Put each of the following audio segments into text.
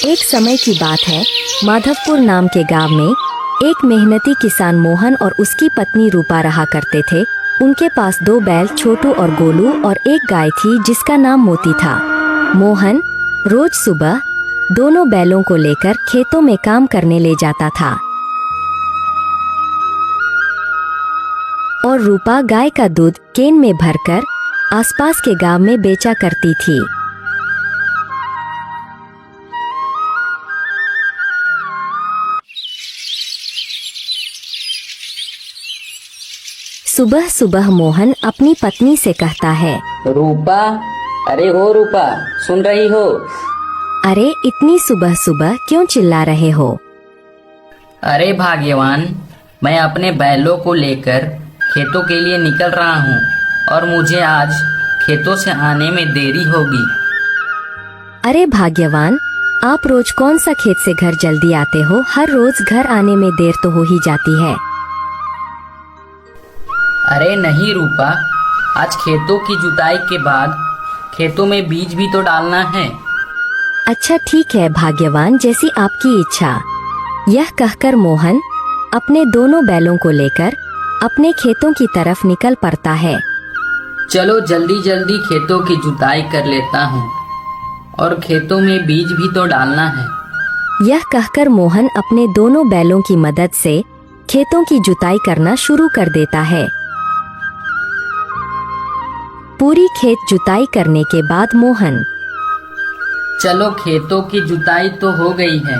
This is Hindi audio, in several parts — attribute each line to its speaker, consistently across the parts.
Speaker 1: एक समय की बात है, माधवपुर नाम के गांव में एक मेहनती किसान मोहन और उसकी पत्नी रूपा रहा करते थे। उनके पास 2 बैल छोटू और गोलू और एक गाय थी जिसका नाम मोती था। मोहन रोज सुबह दोनों बैलों को लेकर खेतों में काम करने ले जाता था और रूपा गाय का दूध केन में भरकर आसपास के गांव में बेचा करती थी। सुबह सुबह मोहन अपनी पत्नी से कहता है,
Speaker 2: रूपा, अरे हो रूपा, सुन रही हो?
Speaker 1: अरे इतनी सुबह सुबह क्यों चिल्ला रहे हो?
Speaker 2: अरे भाग्यवान, मैं अपने बैलों को लेकर खेतों के लिए निकल रहा हूँ और मुझे आज खेतों से आने में देरी होगी।
Speaker 1: अरे भाग्यवान, आप रोज कौन सा खेत से घर जल्दी आते हो? हर रोज घर आने में देर तो हो ही जाती है।
Speaker 2: अरे नहीं रूपा, आज खेतों की जुताई के बाद खेतों में बीज भी तो डालना है।
Speaker 1: अच्छा ठीक है भाग्यवान, जैसी आपकी इच्छा। यह कहकर मोहन अपने दोनों बैलों को लेकर अपने खेतों की तरफ निकल पड़ता है।
Speaker 2: चलो जल्दी जल्दी खेतों की जुताई कर लेता हूँ और खेतों में बीज भी तो डालना है।
Speaker 1: यह कहकर मोहन अपने दोनों बैलों की मदद से खेतों की जुताई करना शुरू कर देता है। पूरी खेत जुताई करने के बाद मोहन,
Speaker 2: चलो खेतों की जुताई तो हो गई है,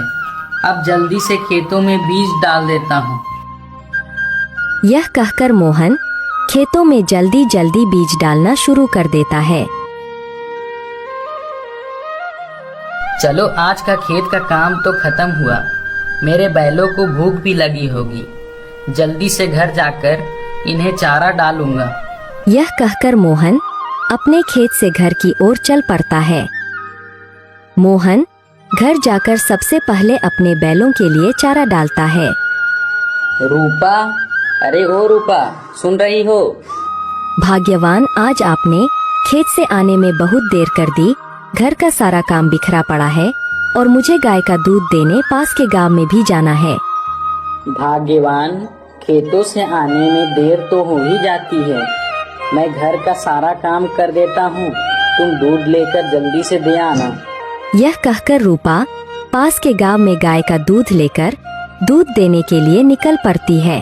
Speaker 2: अब जल्दी से खेतों में बीज डाल देता हूँ।
Speaker 1: यह कहकर मोहन खेतों में जल्दी जल्दी बीज डालना शुरू कर देता है।
Speaker 2: चलो आज का खेत का काम तो खत्म हुआ, मेरे बैलों को भूख भी लगी होगी, जल्दी से घर जाकर इन्हें चारा डालूंगा।
Speaker 1: यह कहकर मोहन अपने खेत से घर की ओर चल पड़ता है। मोहन घर जाकर सबसे पहले अपने बैलों के लिए चारा डालता है।
Speaker 2: रूपा, अरे ओ रूपा, सुन रही हो?
Speaker 1: भाग्यवान, आज आपने खेत से आने में बहुत देर कर दी। घर का सारा काम बिखरा पड़ा है और मुझे गाय का दूध देने पास के गांव में भी जाना है।
Speaker 2: भाग्यवान, खेतों से आने में देर तो हो ही जाती है, मैं घर का सारा काम कर देता हूँ, तुम दूध लेकर जल्दी से दे आना।
Speaker 1: यह कहकर रूपा पास के गांव में गाय का दूध लेकर दूध देने के लिए निकल पड़ती है।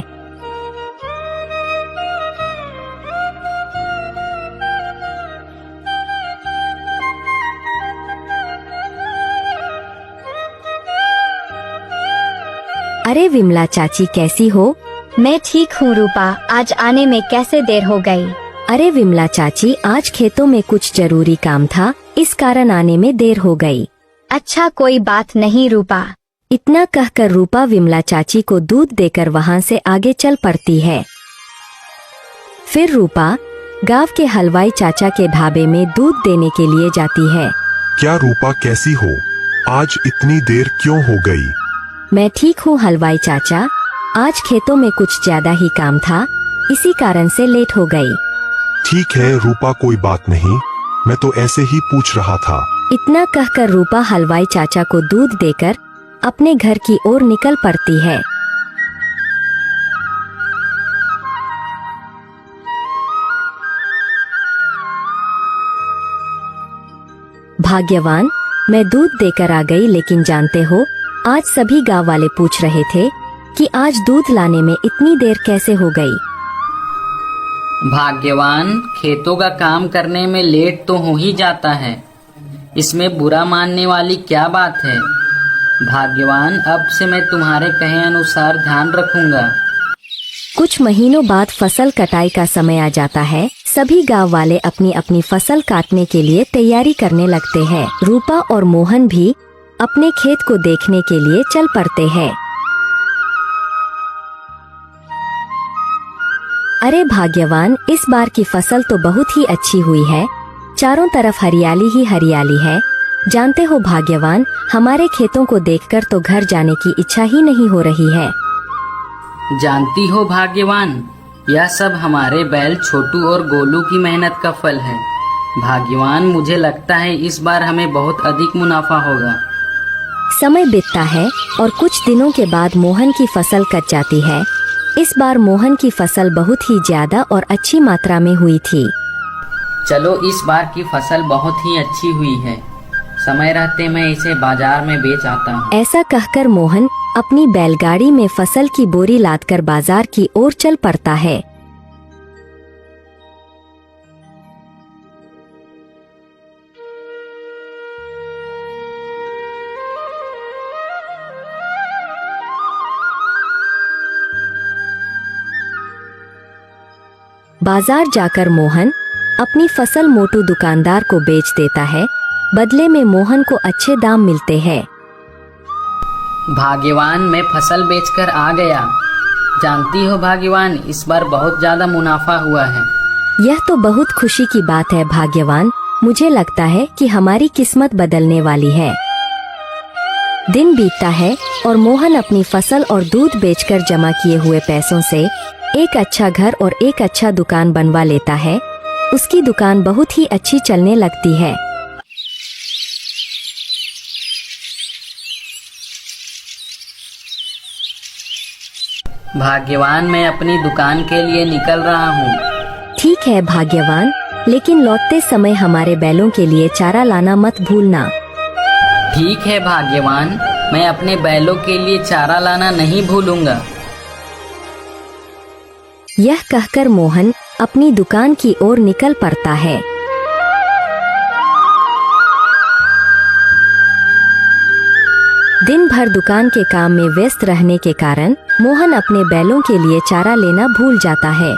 Speaker 1: अरे विमला चाची, कैसी हो?
Speaker 3: मैं ठीक हूँ रूपा, आज आने में कैसे देर हो गई?
Speaker 1: अरे विमला चाची, आज खेतों में कुछ जरूरी काम था, इस कारण आने में देर हो गई।
Speaker 3: अच्छा कोई बात नहीं रूपा।
Speaker 1: इतना कहकर रूपा विमला चाची को दूध देकर वहाँ से आगे चल पड़ती है। फिर रूपा गांव के हलवाई चाचा के ढाबे में दूध देने के लिए जाती है।
Speaker 4: क्या रूपा, कैसी हो? आज इतनी देर क्यों हो गई?
Speaker 1: मैं ठीक हूँ हलवाई चाचा, आज खेतों में कुछ ज्यादा ही काम था, इसी कारण से लेट हो गई।
Speaker 4: ठीक है रूपा, कोई बात नहीं, मैं तो ऐसे ही पूछ रहा था।
Speaker 1: इतना कहकर रूपा हलवाई चाचा को दूध देकर अपने घर की ओर निकल पड़ती है। भाग्यवान, मैं दूध देकर आ गई, लेकिन जानते हो आज सभी गांव वाले पूछ रहे थे कि आज दूध लाने में इतनी देर कैसे हो गई।
Speaker 2: भाग्यवान, खेतों का काम करने में लेट तो हो ही जाता है, इसमें बुरा मानने वाली क्या बात है। भाग्यवान, अब से मैं तुम्हारे कहे अनुसार ध्यान रखूंगा।
Speaker 1: कुछ महीनों बाद फसल कटाई का समय आ जाता है। सभी गांव वाले अपनी अपनी फसल काटने के लिए तैयारी करने लगते हैं। रूपा और मोहन भी अपने खेत को देखने के लिए चल पड़ते हैं। अरे भाग्यवान, इस बार की फसल तो बहुत ही अच्छी हुई है, चारों तरफ हरियाली ही हरियाली है। जानते हो भाग्यवान, हमारे खेतों को देखकर तो घर जाने की इच्छा ही नहीं हो रही है।
Speaker 2: जानती हो भाग्यवान, यह सब हमारे बैल छोटू और गोलू की मेहनत का फल है। भाग्यवान, मुझे लगता है इस बार हमें बहुत अधिक मुनाफा होगा।
Speaker 1: समय बीतता है और कुछ दिनों के बाद मोहन की फसल कट जाती है। इस बार मोहन की फसल बहुत ही ज्यादा और अच्छी मात्रा में हुई थी।
Speaker 2: चलो इस बार की फसल बहुत ही अच्छी हुई है, समय रहते मैं इसे बाजार में बेच आता हूँ।
Speaker 1: ऐसा कहकर मोहन अपनी बैलगाड़ी में फसल की बोरी लादकर बाजार की ओर चल पड़ता है। बाजार जाकर मोहन अपनी फसल मोटू दुकानदार को बेच देता है। बदले में मोहन को अच्छे दाम मिलते हैं।
Speaker 2: भाग्यवान, मैं फसल बेचकर आ गया। जानती हो भाग्यवान, इस बार बहुत ज्यादा मुनाफा हुआ है।
Speaker 1: यह तो बहुत खुशी की बात है भाग्यवान। मुझे लगता है कि हमारी किस्मत बदलने वाली है। दिन बीतता है और मोहन अपनी फसल और दूध बेचकर जमा किए हुए पैसों से एक अच्छा घर और एक अच्छा दुकान बनवा लेता है। उसकी दुकान बहुत ही अच्छी चलने लगती है।
Speaker 2: भाग्यवान, मैं अपनी दुकान के लिए निकल रहा हूँ।
Speaker 1: ठीक है भाग्यवान, लेकिन लौटते समय हमारे बैलों के लिए चारा लाना मत भूलना।
Speaker 2: ठीक है भाग्यवान, मैं अपने बैलों के लिए चारा लाना नहीं भूलूंगा।
Speaker 1: यह कहकर मोहन अपनी दुकान की ओर निकल पड़ता है। दिन भर दुकान के काम में व्यस्त रहने के कारण मोहन अपने बैलों के लिए चारा लेना भूल जाता है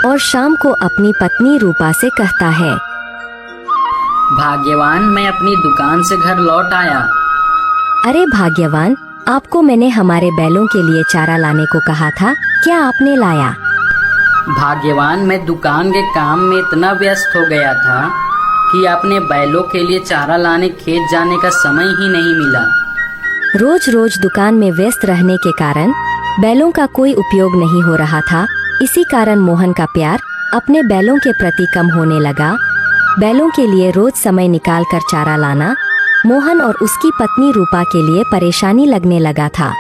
Speaker 1: और शाम को अपनी पत्नी रूपा से कहता है,
Speaker 2: भाग्यवान, मैं अपनी दुकान से घर लौट आया।
Speaker 1: अरे भाग्यवान, आपको मैंने हमारे बैलों के लिए चारा लाने को कहा था, क्या आपने लाया?
Speaker 2: भाग्यवान, मैं दुकान के काम में इतना व्यस्त हो गया था कि अपने बैलों के लिए चारा लाने खेत जाने का समय ही नहीं मिला।
Speaker 1: रोज रोज दुकान में व्यस्त रहने के कारण बैलों का कोई उपयोग नहीं हो रहा था। इसी कारण मोहन का प्यार अपने बैलों के प्रति कम होने लगा। बैलों के लिए रोज समय निकाल कर चारा लाना मोहन और उसकी पत्नी रूपा के लिए परेशानी लगने लगा था।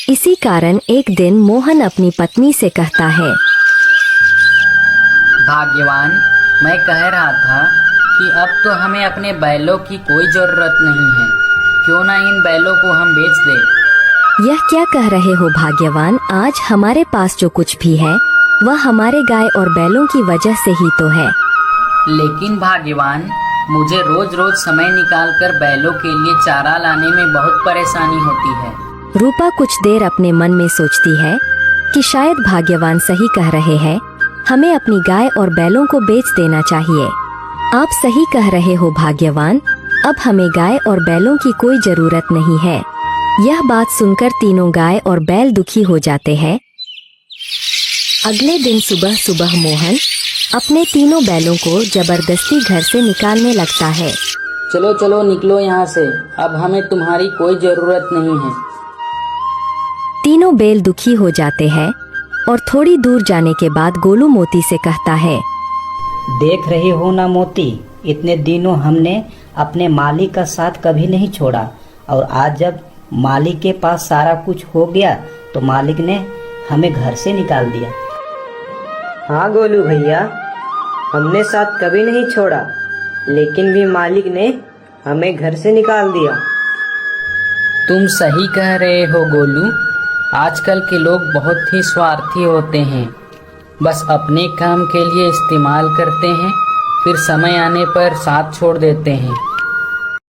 Speaker 1: इसी कारण एक दिन मोहन अपनी पत्नी से कहता है,
Speaker 2: भाग्यवान, मैं कह रहा था कि अब तो हमें अपने बैलों की कोई जरूरत नहीं है, क्यों ना इन बैलों को हम बेच दें।
Speaker 1: यह क्या कह रहे हो भाग्यवान? आज हमारे पास जो कुछ भी है वह हमारे गाय और बैलों की वजह से ही तो है।
Speaker 2: लेकिन भाग्यवान, मुझे रोज रोज समय निकालकर बैलों के लिए चारा लाने में बहुत परेशानी होती है।
Speaker 1: रूपा कुछ देर अपने मन में सोचती है कि शायद भाग्यवान सही कह रहे हैं, हमें अपनी गाय और बैलों को बेच देना चाहिए। आप सही कह रहे हो भाग्यवान, अब हमें गाय और बैलों की कोई जरूरत नहीं है। यह बात सुनकर तीनों गाय और बैल दुखी हो जाते हैं। अगले दिन सुबह सुबह मोहन अपने तीनों बैलों को जबरदस्ती घर से निकालने लगता है।
Speaker 2: चलो चलो निकलो यहाँ से, अब हमें तुम्हारी कोई जरूरत नहीं है।
Speaker 1: तीनों बैल दुखी हो जाते हैं और थोड़ी दूर जाने के बाद गोलू मोती से कहता है,
Speaker 5: देख रही हो ना मोती, इतने दिनों हमने अपने मालिक का साथ कभी नहीं छोड़ा और आज जब मालिक के पास सारा कुछ हो गया तो मालिक ने हमें घर से निकाल दिया।
Speaker 6: हाँ गोलू भैया, हमने साथ कभी नहीं छोड़ा, लेकिन भी मालिक ने हमें घर से निकाल दिया।
Speaker 2: तुम सही कह रहे हो गोलू, आजकल के लोग बहुत ही स्वार्थी होते हैं, बस अपने काम के लिए इस्तेमाल करते हैं, फिर समय आने पर साथ छोड़ देते हैं।